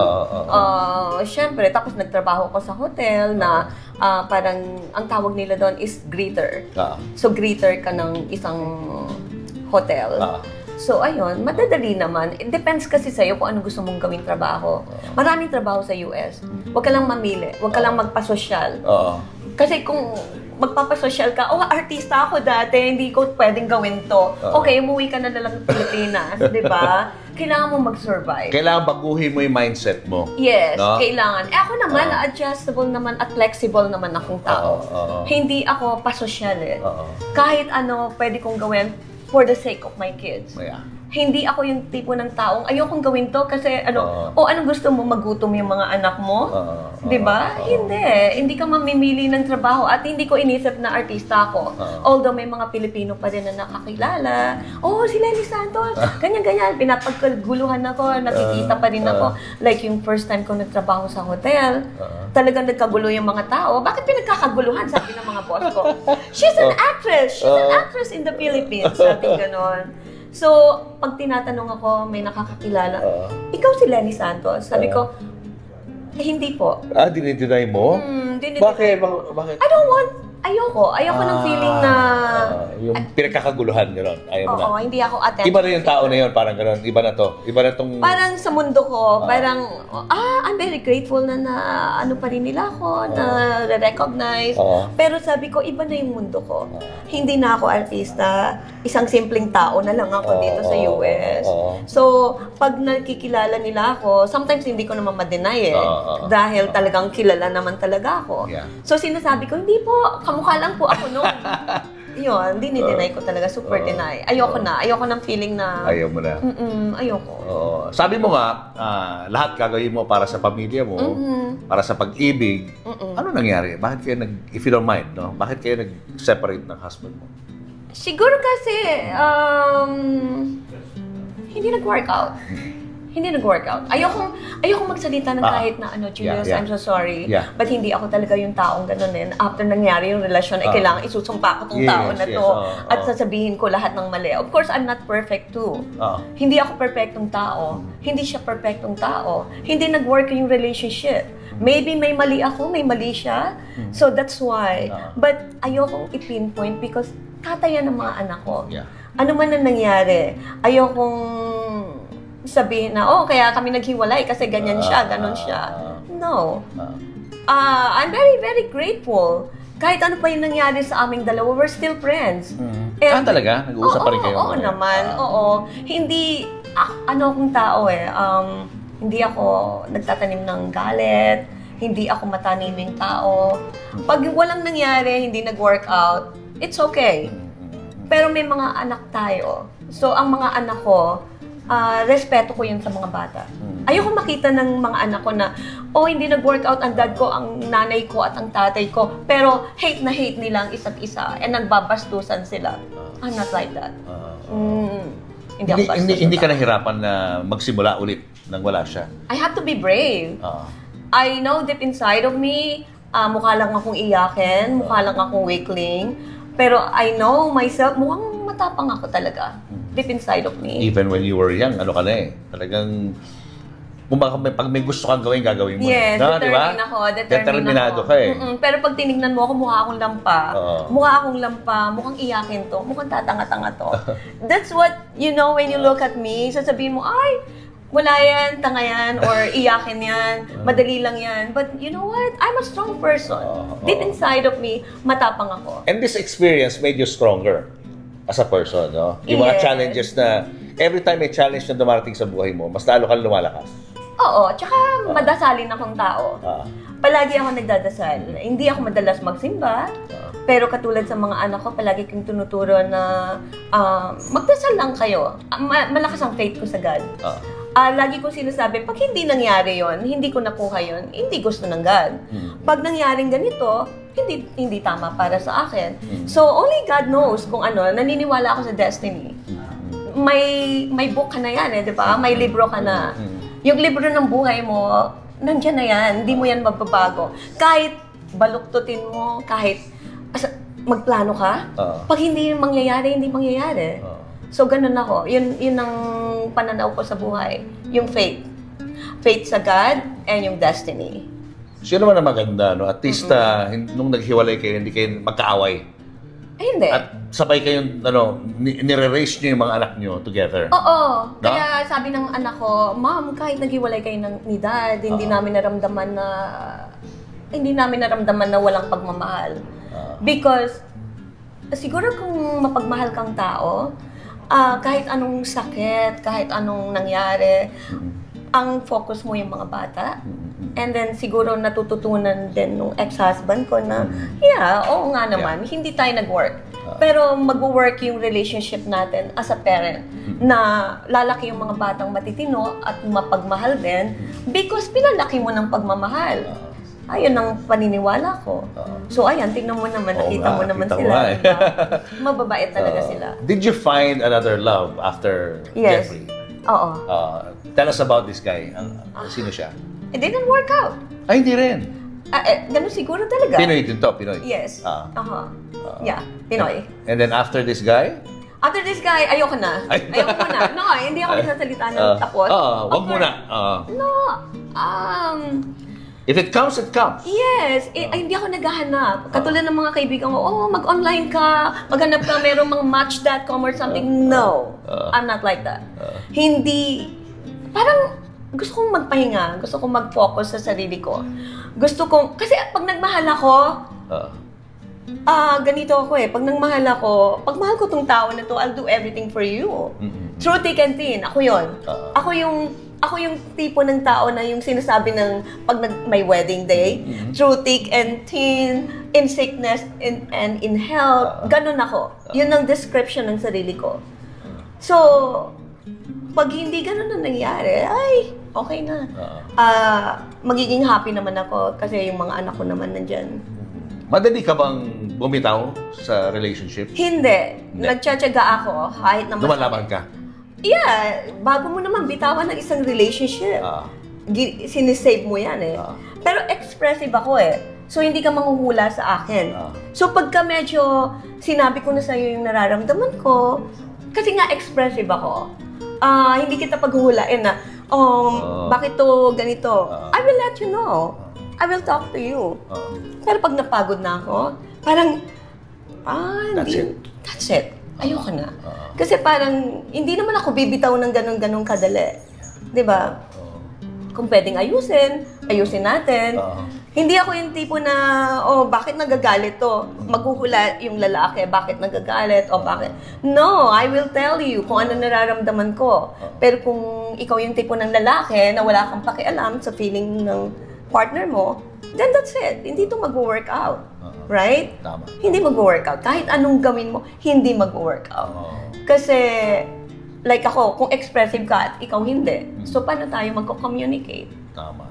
Siyempre, tapos nagtrabaho ko sa hotel na parang, ang tawag nila doon is greeter. So, greeter ka ng isang hotel. So, ayun, madadali naman. It depends kasi sa'yo kung ano gusto mong gawing trabaho. Maraming trabaho sa US. Huwag ka lang mamili. Huwag ka lang magpasosyal. Kasi kung magpapasosyal ka, artista ako dati, hindi ko pwedeng gawin to. Okay, umuwi ka na lang sa Pilipinas, di ba? Kailangan mo mag-survive. Kailangan baguhin mo yung mindset mo. Yes, no? Kailangan. Ako naman, adjustable naman at flexible naman akong tao. Hindi ako pasosyal eh. Kahit ano, pwede kong gawin for the sake of my kids. Hindi ako yung tipo ng taong ayokong gawin to kasi anong gusto mo, magutom yung mga anak mo? Diba? Hindi ka mamimili ng trabaho at hindi ko inisip na artista ako. Although may mga Pilipino pa rin na nakakilala. Si Lenny Santos, ganyan-ganyan. Pinapagkaguluhan ako, nakikita pa rin ako. Like yung first time ko nagtrabaho sa hotel, talagang nagkagulo yung mga tao. Bakit pinagkakaguluhan? Sabi ng mga boss ko. She's an actress! She's an actress in the Philippines. Sabi ganon. So, pag tinatanong ako, may nakakakilala, ikaw si Lenny Santos? Sabi ko, hindi po. Dinideny mo? Bakit? Ayoko ng feeling na... yung pinagkakaguluhan, gano'n. Ayaw mo na. Hindi ako attentive. Iba na yung tao na yun, parang gano'n. Iba na to. Iba na tong... Parang sa mundo ko, parang, I'm very grateful na ano pa rin nila ako, na recognize. Pero sabi ko, iba na yung mundo ko. Hindi na ako artista. Isang simpleng tao na lang ako dito sa US. So, pag nakikilala nila ako, sometimes hindi ko naman ma-deny eh. Dahil talagang kilala naman talaga ako. So, sinasabi ko, hindi po, kamukha lang po ako noon. Yun, dinideny ko talaga, super deny. Ayoko ng feeling na... Ayaw mo na? Ayoko. Sabi mo nga, lahat gagawin mo para sa pamilya mo, para sa pag-ibig. Ano nangyari? Bakit kayo if you don't mind, no? Bakit kayo nag-separate ng husband mo? Siguro kasi, hindi nag-workout. Ayokong magsalita ng kahit na Julius, I'm so sorry. But hindi ako talaga yung taong ganun eh. After nangyari yung relasyon, kailangan isusumpa ko tong tao na to at sasabihin ko lahat ng mali. Of course, I'm not perfect too. Hindi ako perfectong tao. Hindi siya perfectong tao. Hindi nag-work yung relationship. Maybe may mali ako, may mali siya. So that's why. But ayokong i-pinpoint because katayan ng mga anak ko. Ano man ang nangyari, ayokong sabihin na, kaya kami naghiwalay kasi ganyan siya, ganon siya. No. I'm very, very grateful. kahit ano pa yung nangyari sa aming dalawa, we're still friends. Talaga? Nag-uusap pa rin kayo? Oo naman, oo. Hindi, ano akong tao hindi ako nagtatanim ng galit, hindi ako mataniming tao. Pag walang nangyari, hindi nag-work out, it's okay. Pero may mga anak tayo. So, ang mga anak ko, respeto ko yun sa mga bata. Ayoko makita ng mga anak ko na, hindi nag-workout ang dad ko, ang nanay ko at ang tatay ko, pero hate na hate nila ang isa't isa and nagbabastusan sila. I'm not like that. Hindi ka nahirapan na magsimula ulit nang wala siya? I have to be brave. I know deep inside of me, mukha lang akong iyakin, mukha lang akong weakling, pero I know myself, mukhang matapang ako talaga. Deep inside of me. Even when you were young, ano ka na Talagang, pag may gusto kang gawin, gagawin mo. Yes, determined ako. Determinado ka Pero pag tinignan mo ako, mukha akong lampa. Mukhang iyakin to. Mukhang tatanga-tanga to. That's what, when you look at me, sasabihin mo, ay, wala yan, tanga yan, or iyakin yan, madali lang yan. But you know what? I'm a strong person. Deep inside of me, matapang ako. And this experience made you stronger as a person, no? Yung mga challenges na, every time may challenge na dumarating sa buhay mo, mas lalo kang lumalakas. Oo, tsaka madasalin akong tao. Palagi ako nagdadasal. Hindi ako madalas magsimba, pero katulad sa mga anak ko, palagi kong tinuturo na magdasal lang kayo. Malakas ang faith ko sa God. Lagi kong sinasabi, pag hindi nangyari yon, hindi ko nakuha yon, hindi gusto ng God. Pag nangyaring ganito, hindi tama para sa akin. So, only God knows kung ano, naniniwala ako sa destiny. May book ka na yan, di ba? May libro ka na. Yung libro ng buhay mo, nandiyan na yan, hindi mo yan mababago. Kahit baluktutin mo, kahit magplano ka, pag hindi mangyayari, hindi mangyayari. So, ganun ako. Yun ang pananaw ko sa buhay. Yung faith. Faith sa God and yung destiny. Sino naman ang maganda, no? At least, nung naghiwalay kayo, hindi kayo magkaaway. Hindi. At sabay kayong, nire-raise niyo yung mga anak niyo together. Oo. No? Kaya sabi ng anak ko, Ma'am, kahit naghiwalay kayo ni Dad, hindi namin naramdaman na walang pagmamahal. Because, siguro kung mapagmahal kang tao, kahit anong sakit, kahit anong nangyari, ang focus mo yung mga bata. And then siguro natututunan din nung ex-husband ko na, oo nga naman, hindi tayo nag-work. Pero mag-work yung relationship natin as a parent na lalaki yung mga batang matitino at mapagmahal din because pinalaki mo ng pagmamahal. Ayun ang paniniwala ko. So ayan, tingnan mo naman, nakita mo naman sila. Mababait talaga sila. Did you find another love after Jeffrey? Oo. Tell us about this guy. Sino siya? It didn't work out. Ay, hindi rin. Ganun siguro talaga. Pinoy din to, Pinoy? Yes. Yeah, Pinoy. And then after this guy? After this guy, ayoko na. Ayoko muna. No, hindi ako nagsasalita ng tapos. Wag muna. No. If it comes, it comes. Yes. Hindi ako naghahanap. Katulad ng mga kaibigan ko, mag-online ka, maghanap ka, merong mga match.com or something. No. I'm not like that. Hindi. Parang gusto kong magpahinga. Gusto kong mag-focus sa sarili ko. Gusto kong, kasi pag nagmahal ako, ganito ako pag nagmahal ako, pag mahal ko tong tao na to, I'll do everything for you. Through thick and thin. Ako yun. Ako yung tipo ng tao na yung sinasabi ng pag may wedding day, through thick and thin, in sickness and in health, ganun ako. Yun ang description ng sarili ko. So, pag hindi ganun na nangyari, ay, okay na. Magiging happy naman ako kasi yung mga anak ko naman nandyan. Madali ka bang bumitaw sa relationship? Hindi. Nagtsatsaga ako kahit naman. Lumalaban ka? Yeah. Bago mo naman bitawan ng isang relationship. Sinisave mo yan Pero expressive ako So, hindi ka manghuhula sa akin. So, pagka medyo sinabi ko na sa'yo yung nararamdaman ko, kasi nga expressive ako, hindi kita paghuhulain na, bakit to ganito? I will let you know. I will talk to you. Pero pag napagod na ako, parang, that's it. Ayoko na. Kasi parang, hindi naman ako bibitaw ng ganun-ganun kadali. Diba? Kung pwedeng ayusin natin. Hindi ako yung tipo na, bakit nagagalit to? Maghuhula yung lalaki, bakit nagagalit? Bakit? No, I will tell you kung ano nararamdaman ko. Pero kung ikaw yung tipo ng lalaki na wala kang pakialam sa feeling ng partner mo, then that's it. Hindi to mag-work out. Right? Tama. Hindi mag-work out. Kahit anong gawin mo, hindi mag-work out. Kasi, like ako, kung expressive ka at ikaw hindi, so paano tayo magko-communicate? Tama.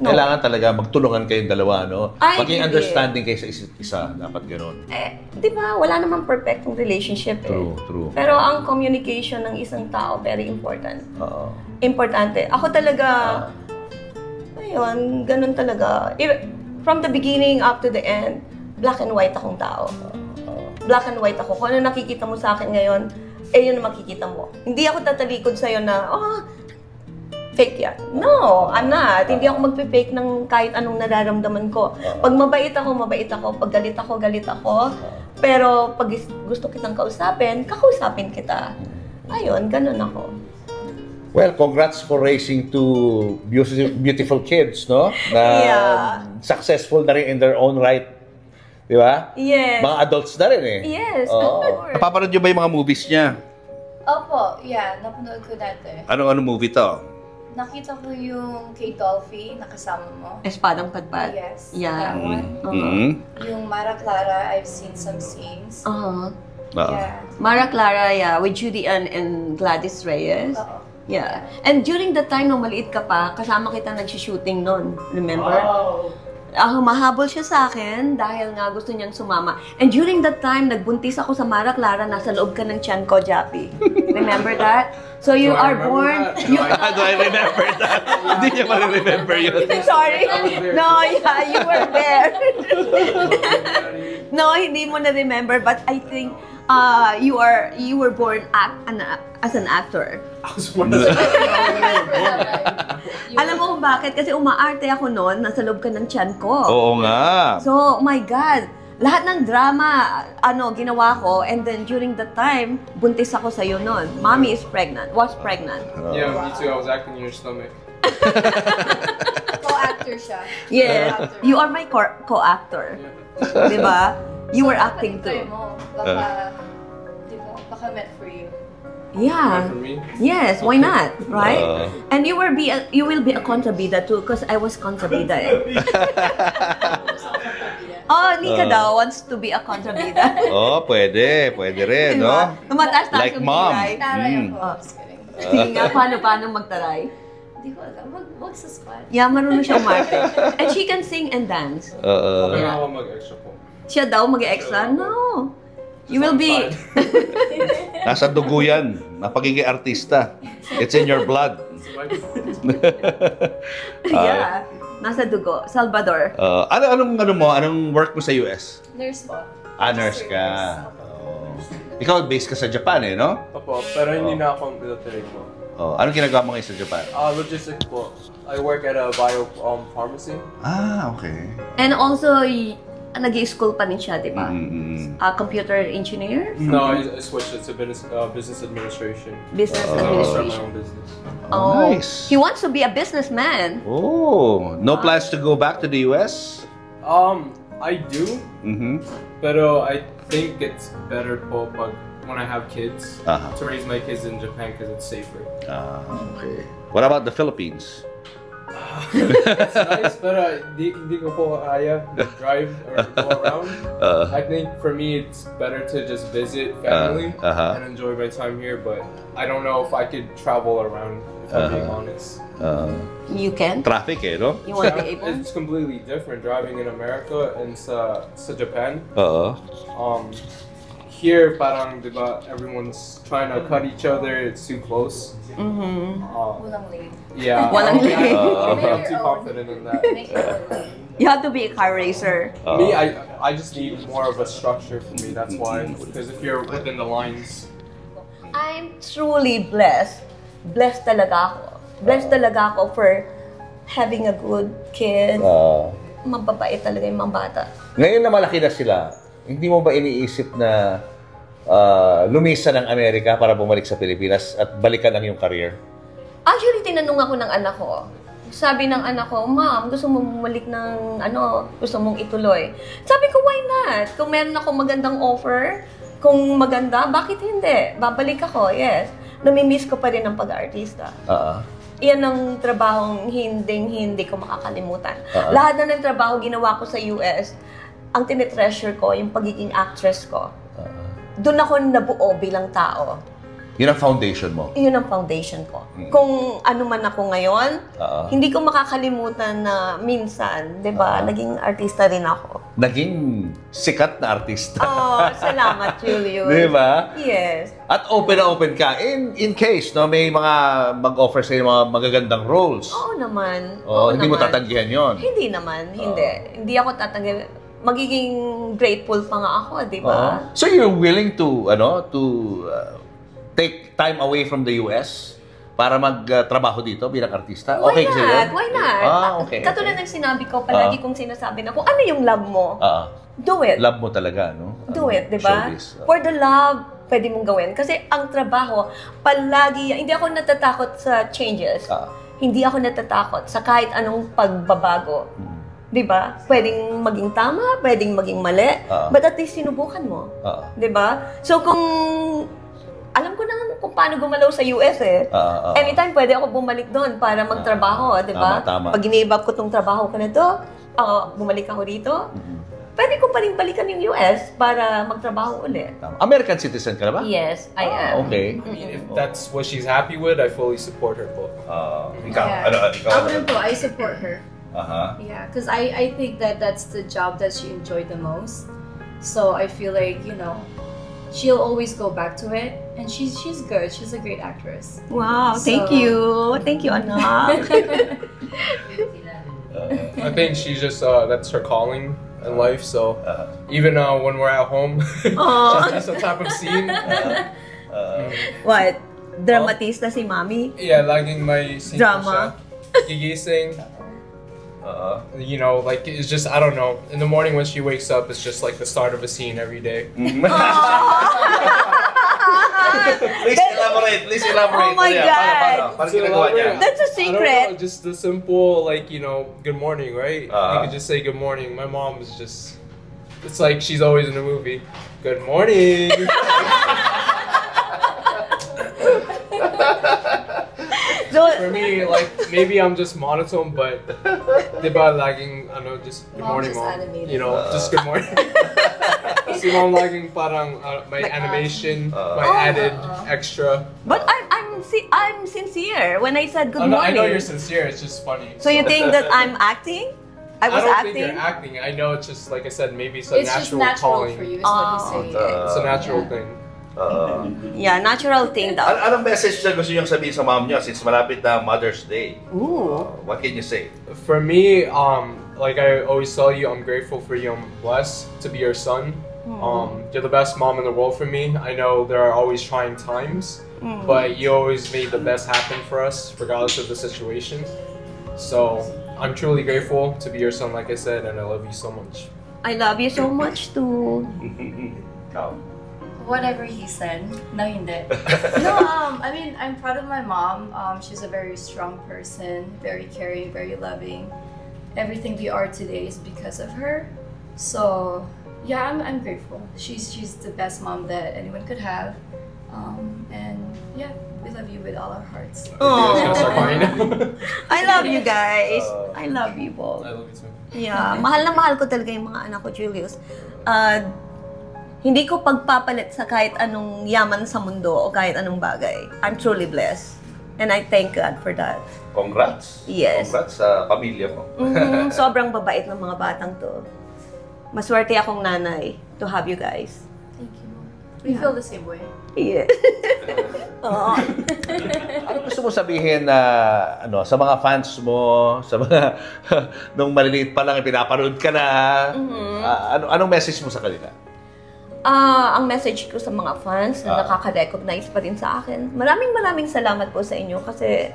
No. Kailangan talaga magtulungan kayong dalawa, no? Maging hindi. understanding kayo sa isa't isa. Dapat gano'n. Di ba, wala namang perfectong relationship True. Pero ang communication ng isang tao, very important. Oo. Importante. Ako talaga, ayun, ganun talaga. From the beginning up to the end, black and white akong tao. Black and white ako. Kung ano nakikita mo sa akin ngayon, yun ang makikita mo. Hindi ako tatalikod sa'yo na, fake yan. No, I'm not. Hindi ako magpe-fake ng kahit anong nararamdaman ko. Pag mabait ako, mabait ako. Pag galit ako. Pero pag gusto kitang kausapin kita. Ayun, ganun ako. Well, congrats for raising two beautiful kids, no? Na successful na rin in their own right. Di ba? Yes. Mga adults na rin eh. Yes, of course. Napapanood nyo ba yung mga movies niya? Opo, napanood ko dati. Anong movie to? Nakita ko yung kay Dolphy, nakasama mo. Espadang Padpad. Yes, Yeah. that one. Yung Mara Clara, I've seen some scenes. Yeah. Mara Clara, with Judy Ann and Gladys Reyes. Yeah. And during the time nung maliit ka pa, kasama kita nag-shooting nun. Remember? Mahabol siya sa akin dahil nga gusto niyang sumama. And during that time, nagbuntis ako sa Mara Clara, nasa loob ka ng tiyan ko, Jappy. Remember that? So you are born... Do I remember that? Hindi niya ma-remember yun. Sorry. No, you were there. No, hindi mo na-remember, but I think you were born as an actor. I was one of the... Alam mo kung bakit? Kasi umaarte ako noon, nasa loob ka ng tiyan ko. Oo nga. So, oh my God, lahat ng drama, ginawa ko, and then during the time, buntis ako sa'yo noon. Mommy was pregnant. Yeah, me too. I was acting in your stomach. Co-actor siya. Yeah, you are my co-actor. Diba? You were acting too. Baka meant for you. Yeah. For me? Yes, why not? Right? And you will be a kontrabida too, because I was kontrabida eh. Nika daw wants to be a kontrabida. Pwede rin, no? Tumataas Like mom. Taray ako. Just kidding. Sige nga, paano magtaray? Hindi ko alam. Wag sa spot. Yeah, marunong siyang umarte. And she can sing and dance. Okay na ako mag-extra po. Siya daw mag-extra? No. You will be... Nasa dugo yan. Napagiging artista. It's in your blood. Yeah. Nasa dugo. Salvador. Anong work mo sa US? Nurse po. Nurse ka. Ikaw, based ka sa Japan eh, no? Opo, pero hindi na ako military po. Anong ginagawa mo ngayon sa Japan? Logistics po. I work at a bio pharmacy. Okay. And also, nag-i-school pa rin siya, di ba? Computer engineer? No, I switched it to business administration. Business Start my administration. own business. Nice. He wants to be a businessman. No plans to go back to the US? I do. Pero I think it's better po when I have kids to raise my kids in Japan because it's safer. Okay. What about the Philippines? It's nice, pero hindi ko po kaya drive or go around. I think for me it's better to just visit family and enjoy my time here, but I don't know if I could travel around, if I'm being honest. You can? Traffic eh, no? You won't be able? It's completely different driving in America and sa Japan. Here, parang, diba, everyone's trying to cut each other, it's too close. Walang lane. Yeah, Walang lane. I'm too confident in that. You have to be a car racer. Me, I just need more of a structure for me, that's why. Because if you're within the lines. I'm truly blessed. Blessed talaga ako. Blessed talaga ako for having a good kid. Mababait talaga yung mga bata. Ngayon na malaki na sila, hindi mo ba iniisip na lumisa ng Amerika para bumalik sa Pilipinas at balikan ang iyong career? Actually, tinanong ako ng anak ko, sabi ng anak ko, Ma'am, gusto mong bumalik ng gusto mong ituloy. Sabi ko, why not? Kung meron ako magandang offer, kung maganda, bakit hindi? Babalik ako, yes. Namimiss ko pa rin ang pag-aartista. Iyan ang trabahong hindi ko makakalimutan. Lahat na ng trabaho ginawa ko sa US, ang tinitreasure ko, yung pagiging actress ko. Doon ako nabuo bilang tao. Yun ang foundation mo? Yun ang foundation ko. Kung ano man ako ngayon, hindi ko makakalimutan na minsan, di ba, naging artista rin ako. Naging sikat na artista. Salamat, Julius. Di ba? Yes. At open na open ka in case may mga mag-offer sa'yo mga magagandang roles. Oo naman. Hindi mo tatanggihan yon? Hindi naman. Hindi ako tatanggihan. Magiging grateful pa nga ako, di ba? So you're willing to take time away from the US para magtrabaho dito bilang artista? Why okay not? Why not? Okay. Katulad ng sinabi ko, palagi kong sinasabi na kung ano yung love mo, do it. Love mo talaga, no? Do it, di ba? For the love, pwede mong gawin. Kasi ang trabaho, palagi, hindi ako natatakot sa changes. Hindi ako natatakot sa kahit anong pagbabago. Di ba? Pwedeng maging tama, pwedeng maging mali, but at least sinubukan mo. Di ba? So kung alam ko na kung paano gumalaw sa US anytime pwede ako bumalik doon para magtrabaho, di ba? Pag ginibab ko tong trabaho ko na to, bumalik ako dito, pwede ko pa rin balikan yung US para magtrabaho ulit. American citizen ka na ba? Yes, I am. Okay. I mean, if that's what she's happy with, I fully support her po. Ikaw? I support her. Yeah, because I think that's the job that she enjoyed the most. So I feel like, she'll always go back to it, and she's good. She's a great actress. Wow, thank you. Thank you, anak. I think she's just, that's her calling in life, so even when we're at home, she has some type of scene. What? Dramatista si Mami? Yeah, laging may scene drama. Gigising. Like it's just, I don't know. In the morning when she wakes up, it's just like the start of a scene every day. Please elaborate. Oh my God. That's a secret. I don't know, just the simple, good morning, right? You can just say good morning. My mom is just, it's like she's always in the movie. Good morning. For me, maybe I'm just monotone, but diba laging, just good morning, Mom. Just good morning. Si Mom laging parang my animation, my added extra. But I'm sincere when I said good morning. I know you're sincere, it's just funny. So you think that I'm acting? I don't think you're acting. I know it's just, like I said, maybe it's a natural calling. For you, is what he's saying. It's a natural thing. Yeah, natural thing daw. Anong message na gusto niyong sabihin sa mom niya since malapit na Mother's Day? Ooh. What can you say? For me, like I always tell you, I'm grateful for you. I'm blessed to be your son. You're the best mom in the world for me. I know there are always trying times, but you always made the best happen for us, regardless of the situation. So I'm truly grateful to be your son, like I said, and I love you so much. I love you so much too. Whatever he said. No, hindi. No, I mean, I'm proud of my mom. She's a very strong person, very caring, very loving. Everything we are today is because of her. So, yeah, I'm grateful. She's the best mom that anyone could have. And yeah, we love you with all our hearts. I love you guys. I love you both. I love you too. Yeah, mahal na mahal ko talaga yung mga anak ko, Julius. Hindi ko pagpapalit sa kahit anong yaman sa mundo o kahit anong bagay. I'm truly blessed. And I thank God for that. Congrats. Yes. Congrats sa pamilya mo. Sobrang babait ng mga batang to. Maswerte akong nanay to have you guys. Thank you. We feel the same way. Yeah. Ano gusto mo sabihin na sa mga fans mo, sa mga nung maliliit pa lang pinapanood ka na, anong message mo sa kanila? Ang message ko sa mga fans na nakaka-recognize pa rin sa akin, maraming salamat po sa inyo kasi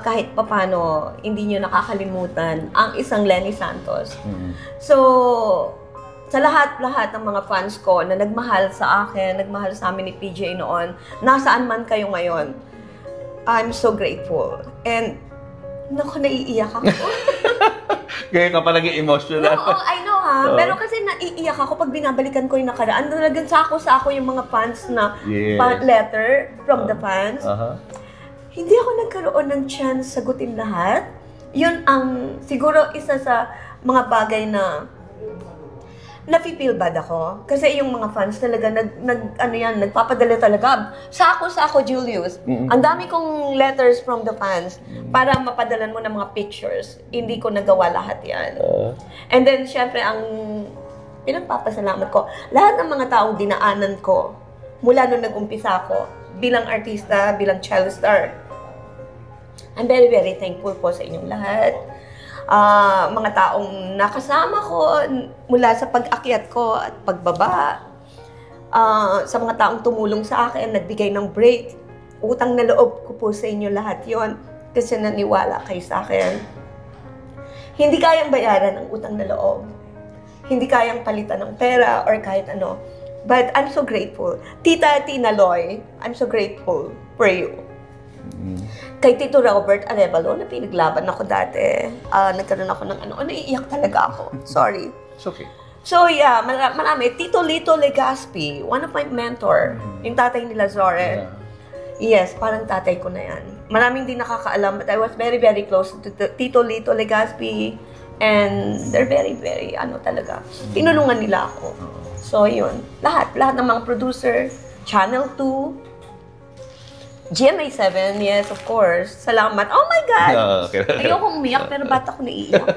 kahit papano hindi nyo nakakalimutan ang isang Leni Santos. So, sa lahat ng mga fans ko na nagmahal sa akin, nagmahal sa amin ni PJ noon, nasaan man kayo ngayon, I'm so grateful. And Naku, naiiyak ako. Kaya ka pa naging emotional. No, I know ha. Pero kasi naiiyak ako pag binabalikan ko yung nakaraan. Talagang sako-sako yung mga fans na letter from the fans. Hindi ako nagkaroon ng chance sagutin lahat. Yun ang siguro isa sa mga bagay na nafe-feel bad ako. Kasi yung mga fans talaga nagpapadala talaga. Sako, Julius. Ang dami kong letters from the fans para mapadalan mo ng mga pictures. Hindi ko nagawa lahat yan. And then, syempre, ang pinagpapasalamat ko, lahat ng mga taong dinaanan ko, mula nung nag-umpisa ako, bilang artista, bilang child star, I'm very, very thankful po sa inyong lahat. Mga taong nakasama ko mula sa pag-akyat ko at pagbaba, sa mga taong tumulong sa akin, nagbigay ng break, utang na loob ko po sa inyo lahat yon kasi naniwala kayo sa akin. Hindi kayang bayaran ang utang na loob. Hindi kayang palitan ng pera or kahit ano. But I'm so grateful. Tita Tina Loy, I'm so grateful for you. Kay Tito Robert Arevalo, na pinaglaban ako dati. Nagkaroon ako ng naiiyak talaga ako. Sorry. It's okay. So yeah, marami. Tito Lito Legaspi, one of my mentor, yung tatay nila Zoren. Yes, parang tatay ko na yan. Maraming din nakakaalam, but I was very, very close to Tito Lito Legaspi. And they're very, very, talaga. Tinulungan nila ako. So yun, lahat ng mga producer, Channel 2, GMA7, yes, of course. Salamat. Oh my God! Okay. Ayokong umiyak, pero ba't ako naiiyak?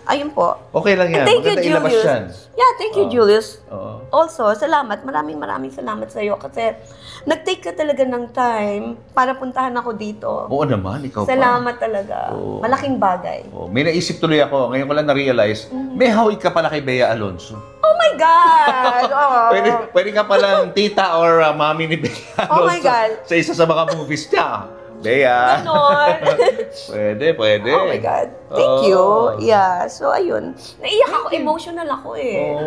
Ayun po. Okay lang yan. And thank you, Julius. Yeah, thank you, Julius. Also, salamat. Maraming salamat sa iyo kasi nag-take ka talaga ng time para puntahan ako dito. Oo naman, ikaw pa. Salamat talaga. Malaking bagay. May naisip tuloy ako, ngayon ko lang na-realize, may hawig ka pala kay Bea Alonzo. Oh my God! Pwede ka palang tita or mami ni Bea Alonzo. Oh my God. Sa isa sa mga movies niya. Bea. Ganon. Pwede. Oh my God. Thank you. Yeah. So, ayun. Naiyak ako. Emotional ako eh.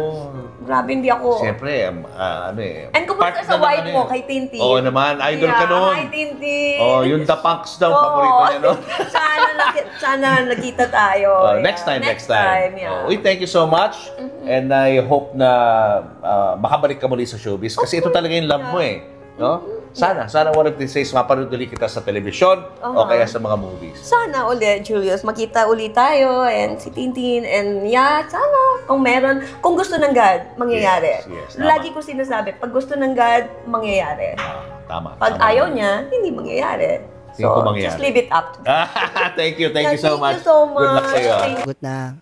Grabe, hindi ako. Siyempre, And kumusta sa wife mo, kay Tintin? Oo naman. Idol ka nun. Hi, Tintin. Yung The Punks daw, paborito niya nun. Sana nakita tayo. Next time. Yeah. Thank you so much. And I hope na makabalik ka muli sa showbiz. Kasi ito talaga yung love mo eh. No? Sana one of these days mapanood ulit kita sa telebisyon o kaya sa mga movies. Sana ulit, Julius. Makita ulit tayo and si Tintin and sana kung gusto ng God, mangyayari. Yes, Lagi ko sinasabi, pag gusto ng God, mangyayari. Tama. Pag ayaw niya, hindi mangyayari. So, just leave it up to Thank you so much. Thank you so much. Good luck sa'yo. Good na.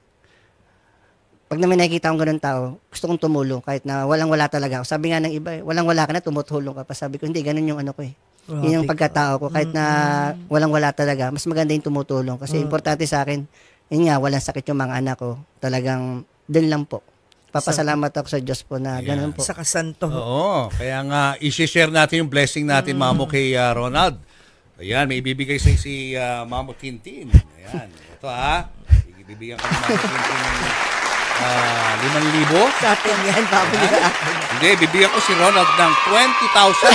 Pag naman nakikita akong ganun tao, gusto kong tumulong kahit na walang-wala talaga ako. Sabi nga ng iba, walang-wala ka na, tumutulong ka pa. Sabi ko, hindi, ganun yung ko eh. Yun yung pagkatao ko. Kahit na walang-wala talaga, mas maganda yung tumutulong. Kasi importante sa akin, yun nga, walang sakit yung mga anak ko. Talagang, din lang po. Papasalamat ako sa Diyos po na ganun po. Sa kasanto. Oo, kaya nga, i-share natin yung blessing natin, Mamo, kay Ronald. Ayan, may ibibigay sa'yo si Mamo Tintin. Ayan, ito ibibigyan ka ni Mamo Tintin ng 5,000. Sa atin yan, baboy na atin. Hindi, bibigyan ko si Ronald ng 20,000.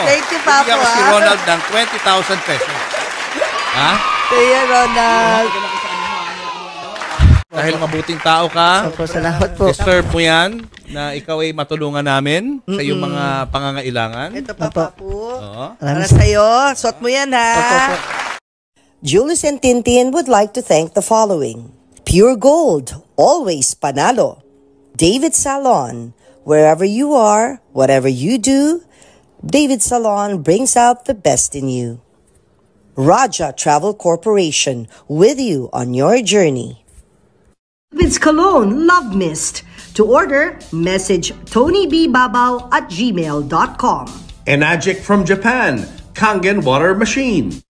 Thank you, Papa. Bibigyan ko si Ronald ng 20,000 pesos. Ha? Kaya, Ronald. Dahil mabuting tao ka, Salamat po. deserve mo yan na ikaw ay matulungan namin sa iyong mga pangangailangan. Ito, Papa po. Oo. Para sa'yo. Suot mo yan, ha? Julius and Tintin would like to thank the following. Pure Gold, always panalo. David Salon, wherever you are, whatever you do, David Salon brings out the best in you. Raja Travel Corporation, with you on your journey. David's Cologne Love Mist. To order, message TonyBBabaw@gmail.com. Enagic from Japan, Kangen Water Machine.